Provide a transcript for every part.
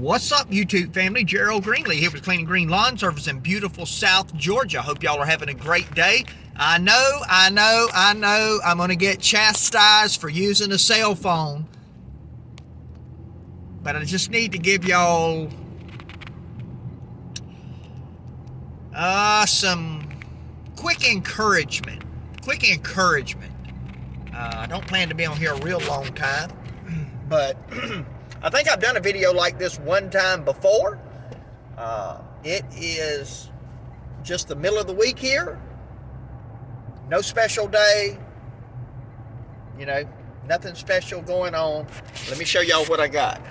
What's up, YouTube family? Gerald Greenlee here with Clean and Green Lawn Service in beautiful South Georgia. Hope y'all are having a great day. I know I'm going to get chastised for using a cell phone, but I just need to give y'all some quick encouragement. I don't plan to be on here a real long time, but I think I've done a video like this one time before. It is just the middle of the week here. No special day. You know, nothing special going on. Let me show y'all what I got.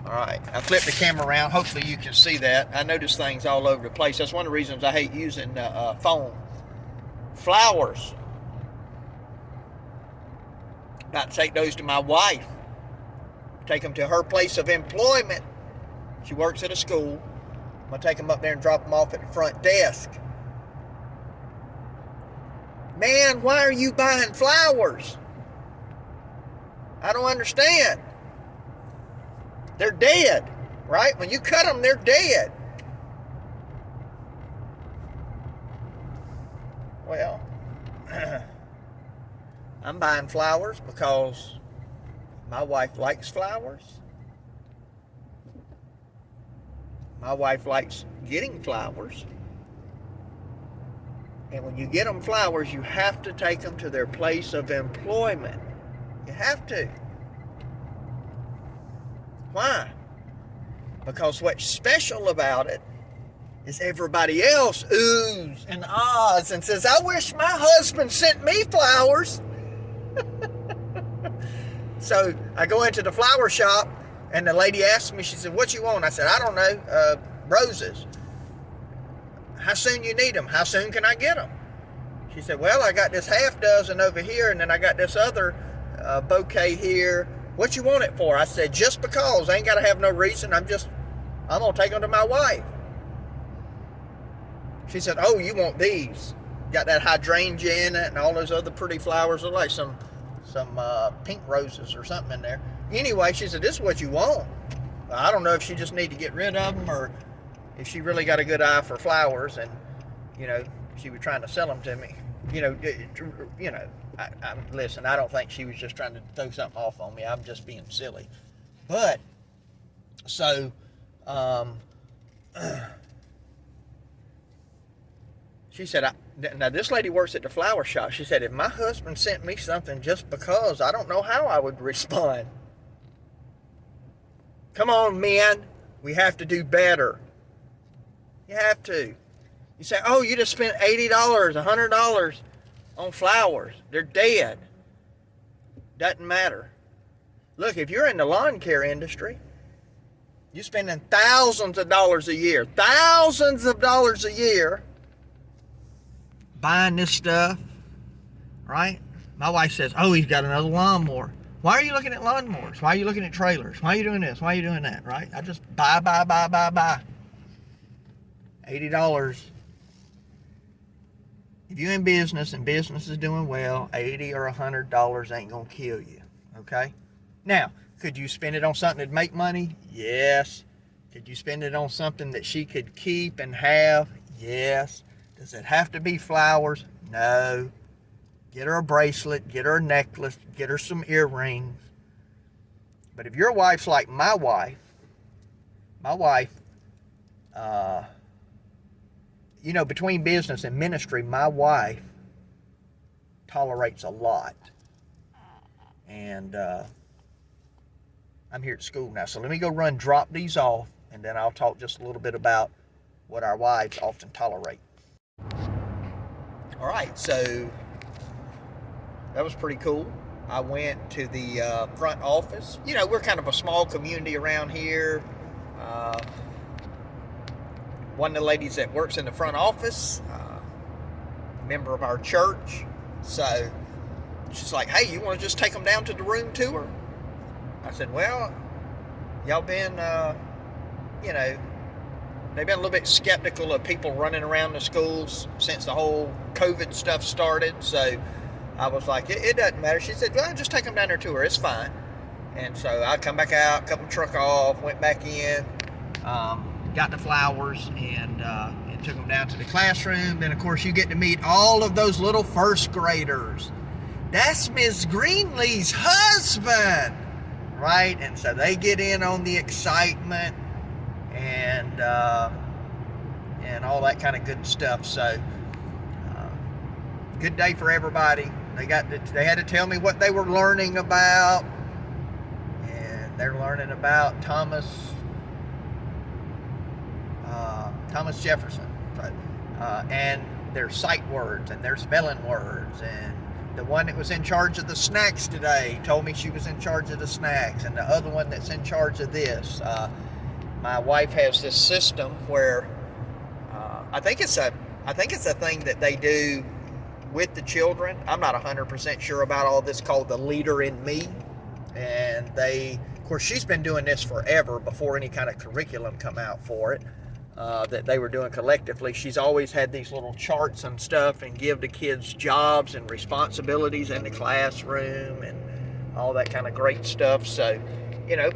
Alright, I flipped the camera around. Hopefully you can see that. I notice things all over the place. That's one of the reasons I hate using phone. Flowers. About to take those to my wife. Take them to her place of employment. She works at a school. I'm going to take them up there and drop them off at the front desk. Man, why are you buying flowers? I don't understand. They're dead, right? When you cut them, they're dead. Well, I'm buying flowers because my wife likes flowers. My wife likes getting flowers. And when you get them flowers, you have to take them to their place of employment. You have to. Why? Because what's special about it is everybody else oohs and ahs and says, I wish my husband sent me flowers. So I go into the flower shop and the lady asked me, she said, what you want? I said, I don't know, roses. How soon you need them? How soon can I get them? She said, well, I got this half dozen over here and then I got this other bouquet here. What you want it for? I said, just because. I ain't got to have no reason. I'm going to take them to my wife. She said, oh, you want these. Got that hydrangea in it and all those other pretty flowers. Look like some pink roses or something in there. Anyway, she said, this is what you want. I don't know if she just need to get rid of them or if she really got a good eye for flowers and, you know, she was trying to sell them to me. Listen, I don't think she was just trying to throw something off on me. I'm just being silly. But, so, she said, now this lady works at the flower shop. She said, if my husband sent me something just because, I don't know how I would respond. Come on, men. We have to do better. You have to. You say, oh, you just spent $80, $100 on flowers. They're dead. Doesn't matter. Look, if you're in the lawn care industry, you're spending thousands of dollars a year buying this stuff, right? My wife says, oh, he's got another lawnmower. Why are you looking at lawnmowers? Why are you looking at trailers? Why are you doing this? Why are you doing that, right? I just buy. $80. If you're in business and business is doing well, $80 or $100 ain't gonna kill you, okay? Now, could you spend it on something that'd make money? Yes. Could you spend it on something that she could keep and have? Yes. Does it have to be flowers? No. Get her a bracelet, get her a necklace, get her some earrings. But if your wife's like my wife, between business and ministry, my wife tolerates a lot. And I'm here at school now. So let me go drop these off, and then I'll talk just a little bit about what our wives often tolerate. All right, so that was pretty cool. I went to the front office. You know, we're kind of a small community around here. One of the ladies that works in the front office, a member of our church. So she's like, hey, you want to just take them down to the room tour? I said, well, y'all been, they've been a little bit skeptical of people running around the schools since the whole COVID stuff started. So I was like, it doesn't matter. She said, well, just take them down there to her. It's fine. And so I come back out, cut my truck off, went back in, got the flowers, and took them down to the classroom. Then, of course, you get to meet all of those little first graders. That's Miss Greenlee's husband, right? And so they get in on the excitement and all that kind of good stuff. So, good day for everybody. They had to tell me what they were learning about, and they're learning about Thomas Jefferson, and their sight words and their spelling words. And the one that was in charge of the snacks today told me she was in charge of the snacks, and the other one that's in charge of this. My wife has this system where I think it's a thing that they do with the children. I'm not 100% sure about all this, called the Leader in Me. And of course, she's been doing this forever, before any kind of curriculum come out for it, that they were doing collectively. She's always had these little charts and stuff, and give the kids jobs and responsibilities in the classroom and all that kind of great stuff. So,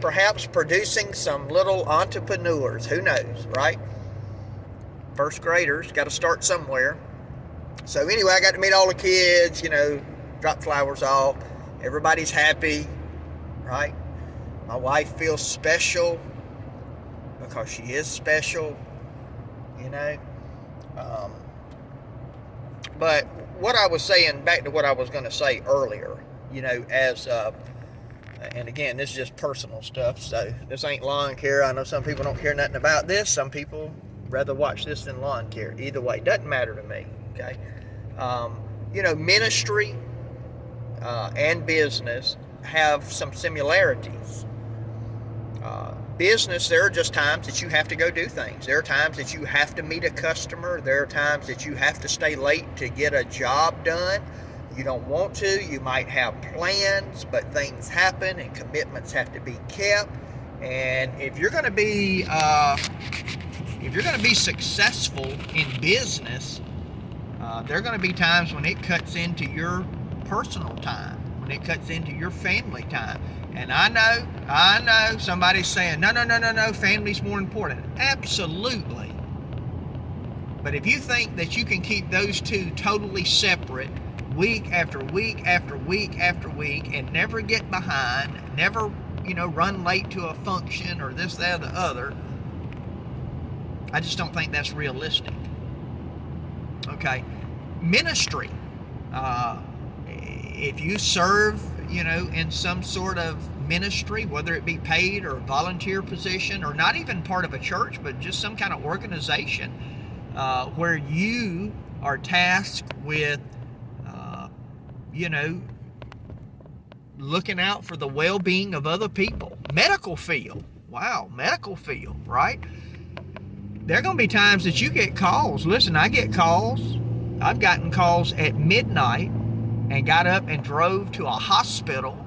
perhaps producing some little entrepreneurs, who knows, right? First graders, got to start somewhere. So anyway, I got to meet all the kids, drop flowers off. Everybody's happy, right? My wife feels special because she is special, But what I was saying, back to what I was going to say earlier, and again, this is just personal stuff, so this ain't lawn care. I know some people don't care nothing about this. Some people rather watch this than lawn care. Either way, doesn't matter to me, okay? Ministry and business have some similarities. Business, there are just times that you have to go do things. There are times that you have to meet a customer. There are times that you have to stay late to get a job done. You don't want to. You might have plans, but things happen and commitments have to be kept. And if you're going to be successful in business, there are going to be times when it cuts into your personal time, when it cuts into your family time. And I know somebody's saying, no, family's more important. Absolutely. But if you think that you can keep those two totally separate week after week after week after week and never get behind, never, run late to a function or this, that, or the other, I just don't think that's realistic. Okay. Ministry. If you serve, in some sort of ministry, whether it be paid or volunteer position, or not even part of a church, but just some kind of organization where you are tasked with, looking out for the well-being of other people. Medical field. Wow, medical field, right? There are going to be times that you get calls. Listen, I get calls. I've gotten calls at midnight and got up and drove to a hospital,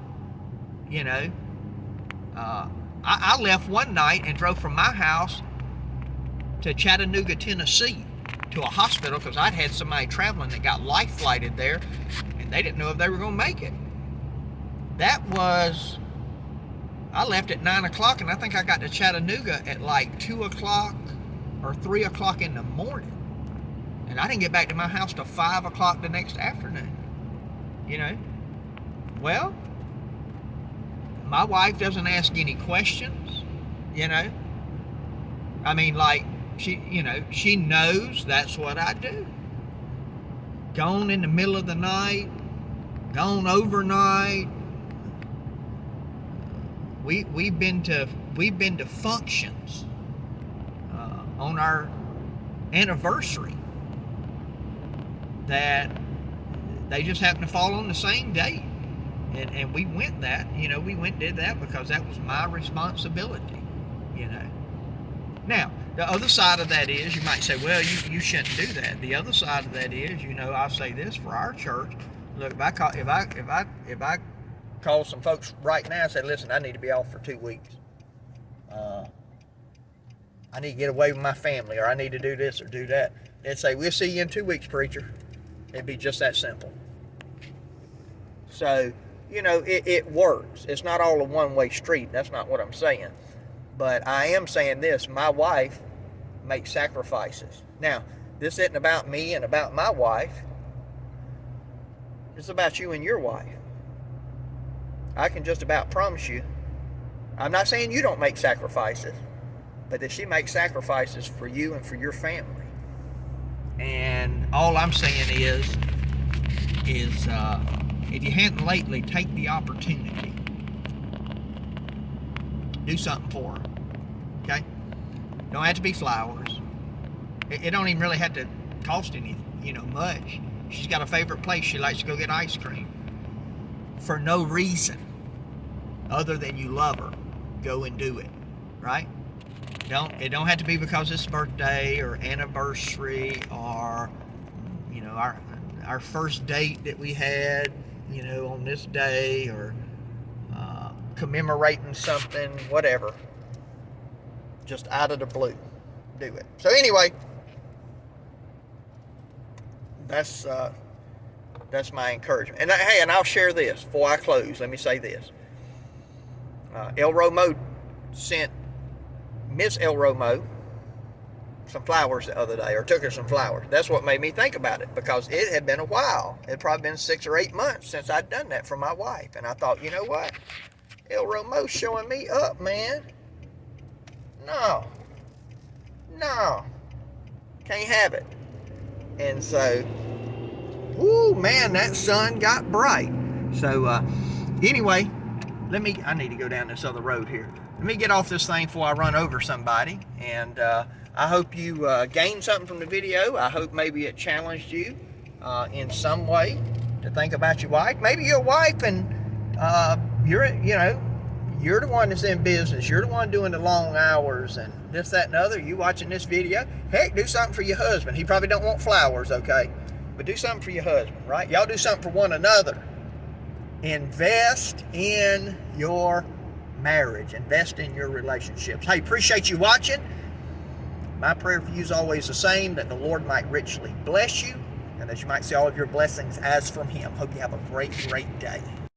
I left one night and drove from my house to Chattanooga, Tennessee, to a hospital because I'd had somebody traveling that got life flighted there, and they didn't know if they were going to make it. I left at 9 o'clock, and I think I got to Chattanooga at like 2 o'clock or 3 o'clock in the morning. And I didn't get back to my house till 5 o'clock the next afternoon. Well, my wife doesn't ask any questions, I mean, like, she knows that's what I do. Gone in the middle of the night, gone overnight. We've been to functions on our anniversary that they just happened to fall on the same day, and we went and did that because that was my responsibility. Now, the other side of that is, you might say, well, you shouldn't do that. The other side of that is, I'll say this for our church. Look, if I call some folks right now and say, listen, I need to be off for 2 weeks. I need to get away with my family, or I need to do this or do that. They'd say, we'll see you in 2 weeks, preacher. It'd be just that simple. So, you know, it works. It's not all a one-way street. That's not what I'm saying. But I am saying this. My wife makes sacrifices. Now, this isn't about me and about my wife. It's about you and your wife. I can just about promise you, I'm not saying you don't make sacrifices, but that she makes sacrifices for you and for your family. And all I'm saying is if you haven't lately, take the opportunity. Do something for her. Okay? Don't have to be flowers. It don't even really have to cost any, much. She's got a favorite place she likes to go get ice cream. For no reason other than you love her. Go and do it. Right? It don't have to be because it's birthday or anniversary or, our first date that we had, on this day, or commemorating something, whatever. Just out of the blue. Do it. So anyway, that's my encouragement. And hey, and I'll share this before I close. Let me say this. Elro sent Miss Elro some flowers the other day, or took her some flowers. That's what made me think about it, because it had been a while. It had probably been 6 or 8 months since I'd done that for my wife. And I thought, you know what? Elro showing me up, man. No. Can't have it. And so, whoo, man, that sun got bright. So, anyway, I need to go down this other road here. Let me get off this thing before I run over somebody. And I hope you gained something from the video. I hope maybe it challenged you in some way to think about your wife. Maybe your wife and you're the one that's in business. You're the one doing the long hours and this, that, and other. You watching this video. Heck, do something for your husband. He probably don't want flowers, okay? But do something for your husband, right? Y'all do something for one another. Invest in your marriage. Invest in your relationships. Hey, appreciate you watching. My prayer for you is always the same, that the Lord might richly bless you and that you might see all of your blessings as from Him. Hope you have a great, great day.